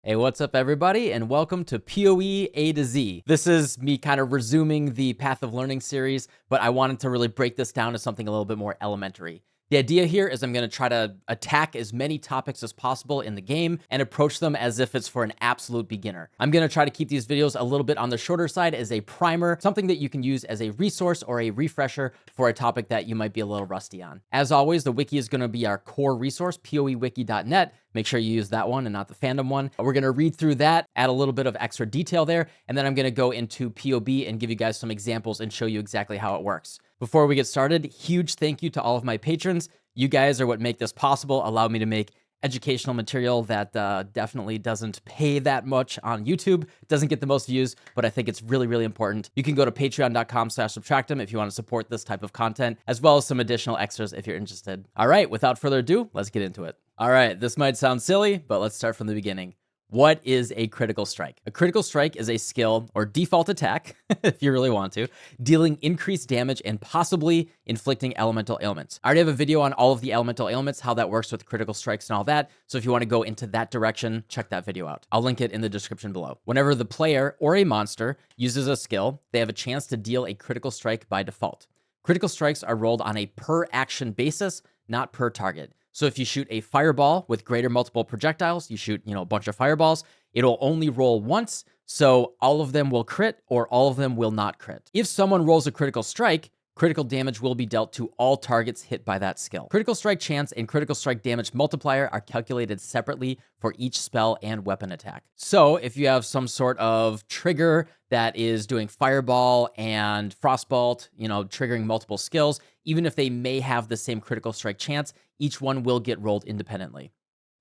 Hey, what's up, everybody, and welcome to PoE A to Z. This is me kind of resuming the Path of Learning series, but I wanted to really break this down to something a little bit more elementary. The idea here is I'm going to try to attack as many topics as possible in the game and approach them as if it's for an absolute beginner. I'm going to try to keep these videos a little bit on the shorter side as a primer, something that you can use as a resource or a refresher for a topic that you might be a little rusty on. As always, the wiki is going to be our core resource, poewiki.net. Make sure you use that one and not the fandom one. We're going to read through that, add a little bit of extra detail there, and then I'm going to go into POB and give you guys some examples and show you exactly how it works. Before we get started, huge thank you to all of my patrons. You guys are what make this possible, allow me to make educational material that definitely doesn't pay that much on YouTube, doesn't get the most views, but I think it's really, really important. You can go to patreon.com/subtractem if you want to support this type of content, as well as some additional extras if you're interested. All right, without further ado, let's get into it. All right, this might sound silly, but let's start from the beginning. What is a critical strike? A critical strike is a skill or default attack, if you really want to, dealing increased damage and possibly inflicting elemental ailments. I already have a video on all of the elemental ailments, how that works with critical strikes and all that. So if you want to go into that direction, check that video out. I'll link it in the description below. Whenever the player or a monster uses a skill, they have a chance to deal a critical strike by default. Critical strikes are rolled on a per action basis, not per target. So if you shoot a fireball with greater multiple projectiles, you shoot, a bunch of fireballs, it'll only roll once, so all of them will crit or all of them will not crit. If someone rolls a critical strike, critical damage will be dealt to all targets hit by that skill. Critical strike chance and critical strike damage multiplier are calculated separately for each spell and weapon attack. So if you have some sort of trigger that is doing fireball and frostbolt, triggering multiple skills, even if they may have the same critical strike chance, each one will get rolled independently.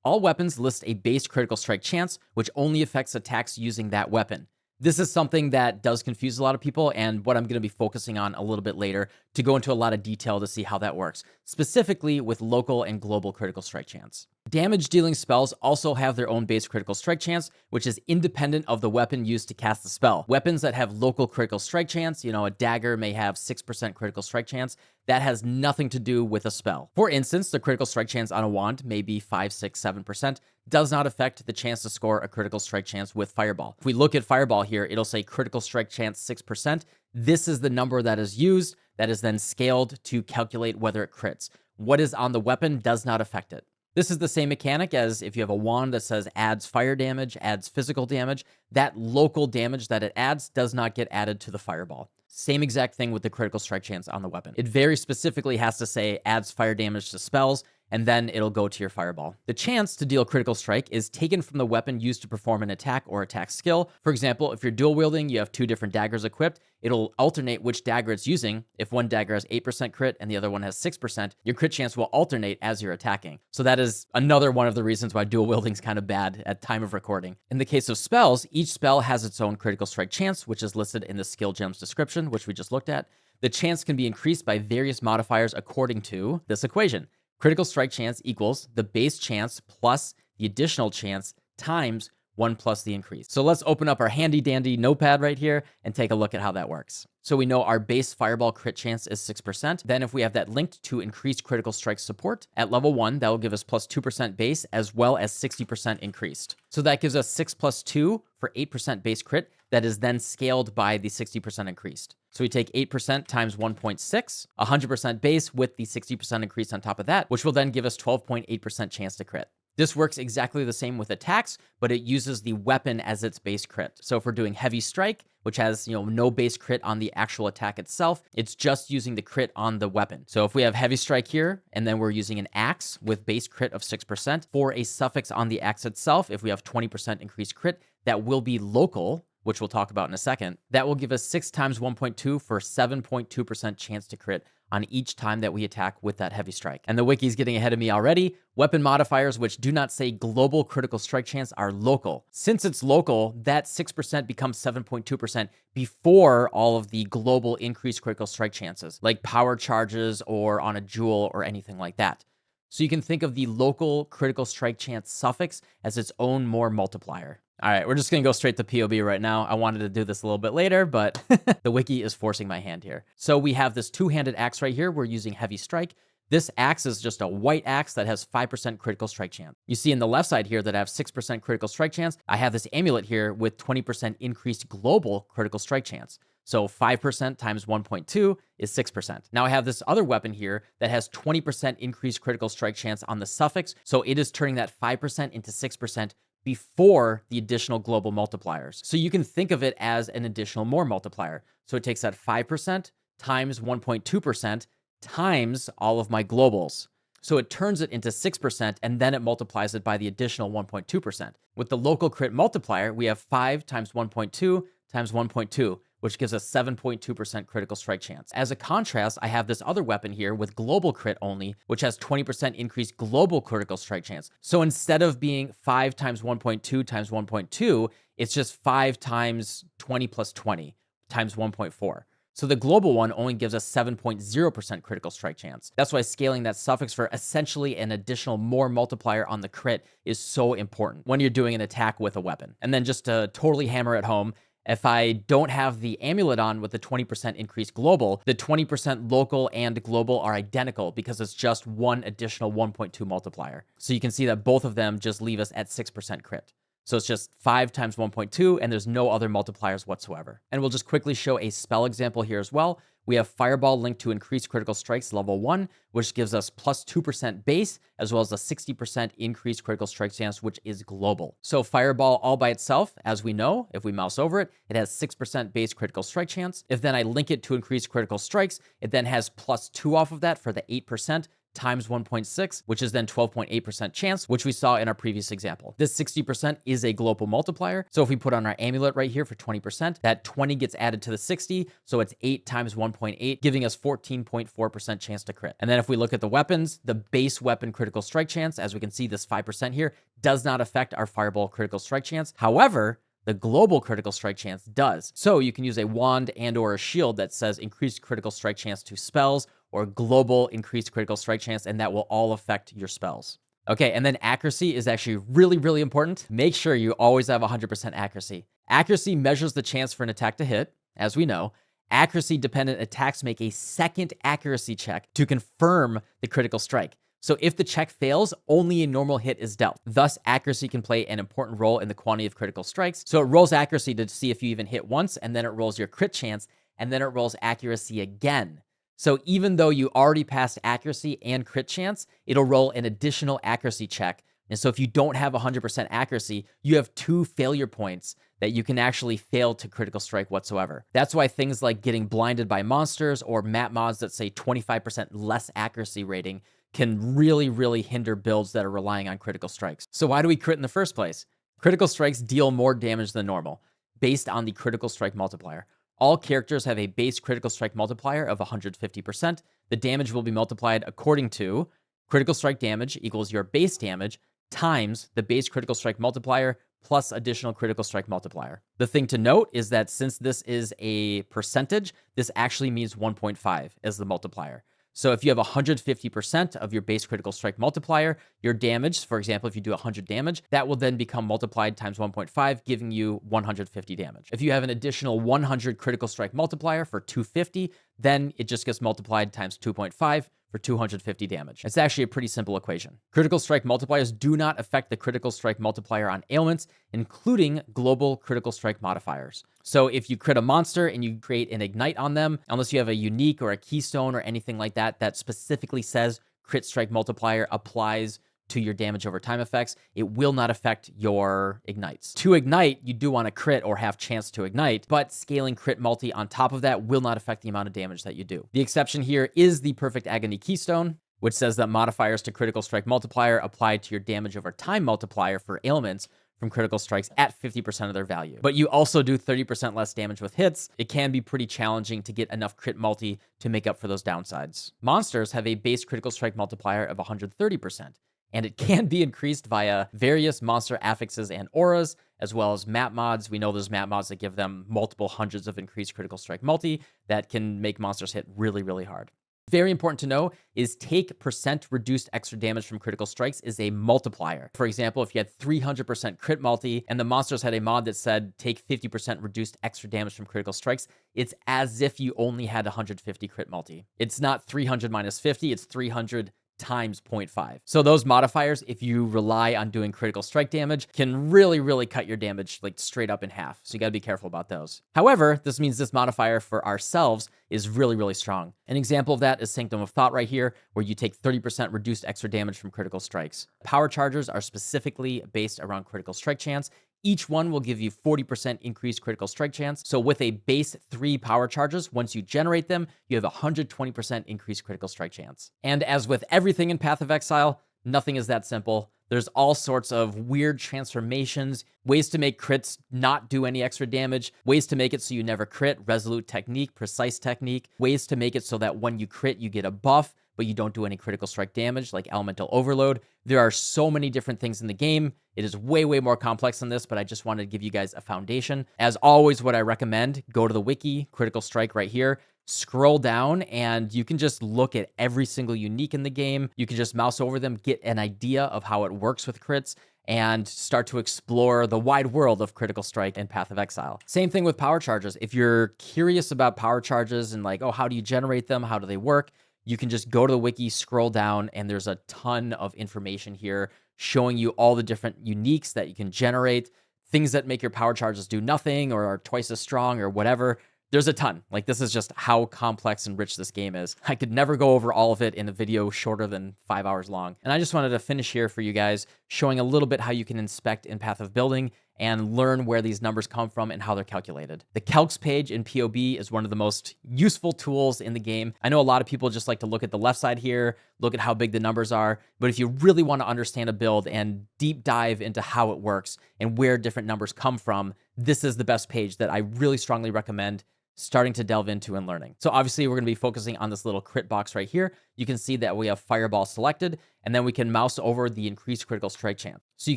All weapons list a base critical strike chance, which only affects attacks using that weapon. This is something that does confuse a lot of people, and what I'm going to be focusing on a little bit later to go into a lot of detail to see how that works, specifically with local and global critical strike chance. Damage dealing spells also have their own base critical strike chance, which is independent of the weapon used to cast the spell. Weapons that have local critical strike chance, a dagger may have 6% critical strike chance. That has nothing to do with a spell. For instance, the critical strike chance on a wand may be 5, 6, 7%, does not affect the chance to score a critical strike chance with Fireball. If we look at Fireball here, it'll say critical strike chance 6%. This is the number that is used, that is then scaled to calculate whether it crits. What is on the weapon does not affect it. This is the same mechanic as if you have a wand that says adds fire damage, adds physical damage. That local damage that it adds does not get added to the Fireball. Same exact thing with the critical strike chance on the weapon. It very specifically has to say adds fire damage to spells, and then it'll go to your fireball. The chance to deal critical strike is taken from the weapon used to perform an attack or attack skill. For example, if you're dual wielding, you have two different daggers equipped, it'll alternate which dagger it's using. If one dagger has 8% crit and the other one has 6%, your crit chance will alternate as you're attacking. So that is another one of the reasons why dual wielding is kind of bad at time of recording. In the case of spells, each spell has its own critical strike chance, which is listed in the skill gems description, which we just looked at. The chance can be increased by various modifiers according to this equation. Critical strike chance equals the base chance plus the additional chance times 1 plus the increase. So let's open up our handy dandy notepad right here and take a look at how that works. So we know our base fireball crit chance is 6%. Then if we have that linked to increased critical strike support at level 1, that will give us plus 2% base as well as 60% increased. So that gives us 6 plus 2 for 8% base crit. That is then scaled by the 60% increased. So we take 8% times 1.6, 100% base with the 60% increase on top of that, which will then give us 12.8% chance to crit. This works exactly the same with attacks, but it uses the weapon as its base crit. So if we're doing heavy strike, which has no base crit on the actual attack itself, it's just using the crit on the weapon. So if we have heavy strike here, and then we're using an axe with base crit of 6%, for a suffix on the axe itself, if we have 20% increased crit, that will be local, which we'll talk about in a second. That will give us 6 times 1.2 for 7.2% chance to crit on each time that we attack with that heavy strike. And the wiki's getting ahead of me already. Weapon modifiers, which do not say global critical strike chance, are local. Since it's local, that 6% becomes 7.2% before all of the global increased critical strike chances, like power charges or on a jewel or anything like that. So you can think of the local critical strike chance suffix as its own more multiplier. All right, we're just going to go straight to POB right now. I wanted to do this a little bit later, but the wiki is forcing my hand here. So we have this two-handed axe right here. We're using heavy strike. This axe is just a white axe that has 5% critical strike chance. You see in the left side here that I have 6% critical strike chance. I have this amulet here with 20% increased global critical strike chance. So 5% times 1.2 is 6%. Now I have this other weapon here that has 20% increased critical strike chance on the suffix. So it is turning that 5% into 6% before the additional global multipliers. So you can think of it as an additional more multiplier. So it takes that 5% times 1.2% times all of my globals. So it turns it into 6%, and then it multiplies it by the additional 1.2%. With the local crit multiplier, we have 5 times 1.2 times 1.2, which gives us 7.2% critical strike chance. As a contrast, I have this other weapon here with global crit only, which has 20% increased global critical strike chance. So instead of being 5 times 1.2 times 1.2, it's just 5 times 20 plus 20 times 1.4. So the global one only gives us 7.0% critical strike chance. That's why scaling that suffix for essentially an additional more multiplier on the crit is so important when you're doing an attack with a weapon. And then just to totally hammer it home, if I don't have the amulet on with the 20% increased global, the 20% local and global are identical because it's just one additional 1.2 multiplier. So you can see that both of them just leave us at 6% crit. So it's just 5 times 1.2, and there's no other multipliers whatsoever. And we'll just quickly show a spell example here as well. We have Fireball linked to increased critical strikes level 1, which gives us plus 2% base, as well as a 60% increased critical strike chance, which is global. So Fireball all by itself, as we know, if we mouse over it, it has 6% base critical strike chance. If then I link it to increased critical strikes, it then has plus 2 off of that for the 8%, times 1.6, which is then 12.8% chance, which we saw in our previous example. This 60% is a global multiplier. So if we put on our amulet right here for 20%, that 20 gets added to the 60. So it's 8 times 1.8, giving us 14.4% chance to crit. And then if we look at the weapons, the base weapon critical strike chance, as we can see, this 5% here does not affect our Fireball critical strike chance. However, the global critical strike chance does. So you can use a wand and or a shield that says increased critical strike chance to spells or global increased critical strike chance, and that will all affect your spells. Okay, and then accuracy is actually really, really important. Make sure you always have 100% accuracy. Accuracy measures the chance for an attack to hit, as we know. Accuracy-dependent attacks make a second accuracy check to confirm the critical strike. So if the check fails, only a normal hit is dealt. Thus, accuracy can play an important role in the quantity of critical strikes. So it rolls accuracy to see if you even hit once, and then it rolls your crit chance, and then it rolls accuracy again. So even though you already passed accuracy and crit chance, it'll roll an additional accuracy check. And so if you don't have 100% accuracy, you have 2 failure points that you can actually fail to critical strike whatsoever. That's why things like getting blinded by monsters or map mods that say 25% less accuracy rating can really, really hinder builds that are relying on critical strikes. So why do we crit in the first place? Critical strikes deal more damage than normal based on the critical strike multiplier. All characters have a base critical strike multiplier of 150%. The damage will be multiplied according to critical strike damage equals your base damage times the base critical strike multiplier plus additional critical strike multiplier. The thing to note is that since this is a percentage, this actually means 1.5 as the multiplier. So if you have 150% of your base critical strike multiplier, your damage, for example, if you do 100 damage, that will then become multiplied times 1.5, giving you 150 damage. If you have an additional 100 critical strike multiplier for 250, then it just gets multiplied times 2.5 for 250 damage. It's actually a pretty simple equation. Critical strike multipliers do not affect the critical strike multiplier on ailments, including global critical strike modifiers. So if you crit a monster and you create an ignite on them, unless you have a unique or a keystone or anything like that that specifically says crit strike multiplier applies to your damage over time effects, it will not affect your ignites. To ignite, you do want to crit or have chance to ignite, but scaling crit multi on top of that will not affect the amount of damage that you do. The exception here is the Perfect Agony Keystone, which says that modifiers to critical strike multiplier apply to your damage over time multiplier for ailments from critical strikes at 50% of their value. But you also do 30% less damage with hits. It can be pretty challenging to get enough crit multi to make up for those downsides. Monsters have a base critical strike multiplier of 130%. And it can be increased via various monster affixes and auras, as well as map mods. We know there's map mods that give them multiple hundreds of increased critical strike multi that can make monsters hit really, really hard. Very important to know is take percent reduced extra damage from critical strikes is a multiplier. For example, if you had 300% crit multi and the monsters had a mod that said take 50% reduced extra damage from critical strikes, it's as if you only had 150 crit multi. It's not 300 minus 50, it's 300 times 0.5. So those modifiers, if you rely on doing critical strike damage, can really cut your damage like straight up in half. So you got to be careful about those. However, this means this modifier for ourselves is really strong. An example of that is Sanctum of Thought right here, where you take 30% reduced extra damage from critical strikes. Power chargers are specifically based around critical strike chance. Each one will give you 40% increased critical strike chance. So with a base 3 power charges, once you generate them, you have 120% increased critical strike chance. And as with everything in Path of Exile, nothing is that simple. There's all sorts of weird transformations, ways to make crits not do any extra damage, ways to make it so you never crit, resolute technique, precise technique, ways to make it so that when you crit, you get a buff, but you don't do any critical strike damage, like elemental overload. There are so many different things in the game. It is way more complex than this, but I just wanted to give you guys a foundation. As always, what I recommend, go to the wiki, critical strike right here, scroll down, and you can just look at every single unique in the game. You can just mouse over them, get an idea of how it works with crits, and start to explore the wide world of critical strike and Path of Exile. Same thing with power charges. If you're curious about power charges and like, oh, how do you generate them? How do they work? You can just go to the wiki, scroll down, and there's a ton of information here showing you all the different uniques that you can generate, things that make your power charges do nothing or are twice as strong or whatever. There's a ton. Like, this is just how complex and rich this game is. I could never go over all of it in a video shorter than 5 hours long. And I just wanted to finish here for you guys, showing a little bit how you can inspect in Path of Building and learn where these numbers come from and how they're calculated. The calcs page in POB is one of the most useful tools in the game. I know a lot of people just like to look at the left side here, look at how big the numbers are, but if you really want to understand a build and deep dive into how it works and where different numbers come from, this is the best page that I really strongly recommend starting to delve into and learning. So obviously we're going to be focusing on this little crit box right here. You can see that we have Fireball selected, and then we can mouse over the increased critical strike chance. So you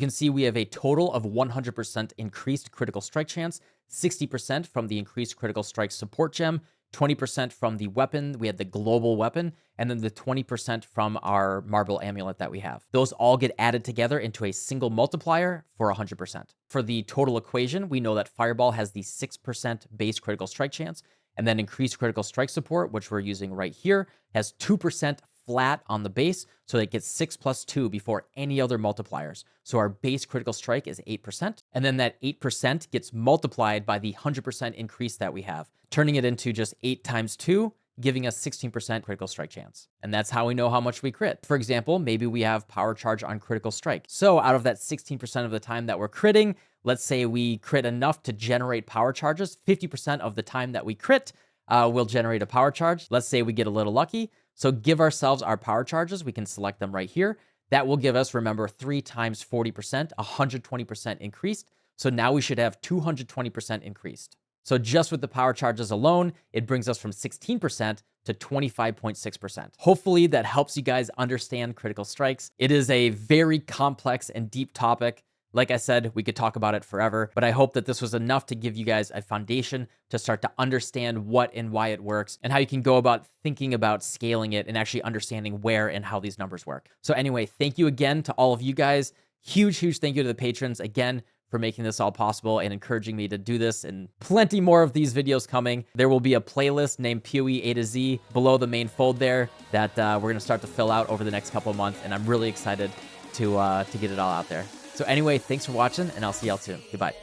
can see we have a total of 100% increased critical strike chance, 60% from the increased critical strike support gem, 20% from the weapon, we had the global weapon, and then the 20% from our marble amulet that we have. Those all get added together into a single multiplier for 100%. For the total equation, we know that Fireball has the 6% base critical strike chance, and then increased critical strike support, which we're using right here, has 2% flat on the base, so it gets 6 plus 2 before any other multipliers. So our base critical strike is 8%, and then that 8% gets multiplied by the 100% increase that we have, turning it into just 8 times 2, giving us 16% critical strike chance. And that's how we know how much we crit. For example, maybe we have power charge on critical strike. So out of that 16% of the time that we're critting, let's say we crit enough to generate power charges, 50% of the time that we crit, we'll generate a power charge. Let's say we get a little lucky. So give ourselves our power charges. We can select them right here. That will give us, remember, 3 times 40%, 120% increased. So now we should have 220% increased. So just with the power charges alone, it brings us from 16% to 25.6%. Hopefully that helps you guys understand critical strikes. It is a very complex and deep topic. Like I said, we could talk about it forever, but I hope that this was enough to give you guys a foundation to start to understand what and why it works and how you can go about thinking about scaling it and actually understanding where and how these numbers work. So anyway, thank you again to all of you guys. Huge thank you to the patrons again for making this all possible and encouraging me to do this, and plenty more of these videos coming. There will be a playlist named PoE A to Z below the main fold there that we're going to start to fill out over the next couple of months, and I'm really excited to get it all out there. So anyway, thanks for watching, and I'll see y'all soon. Goodbye.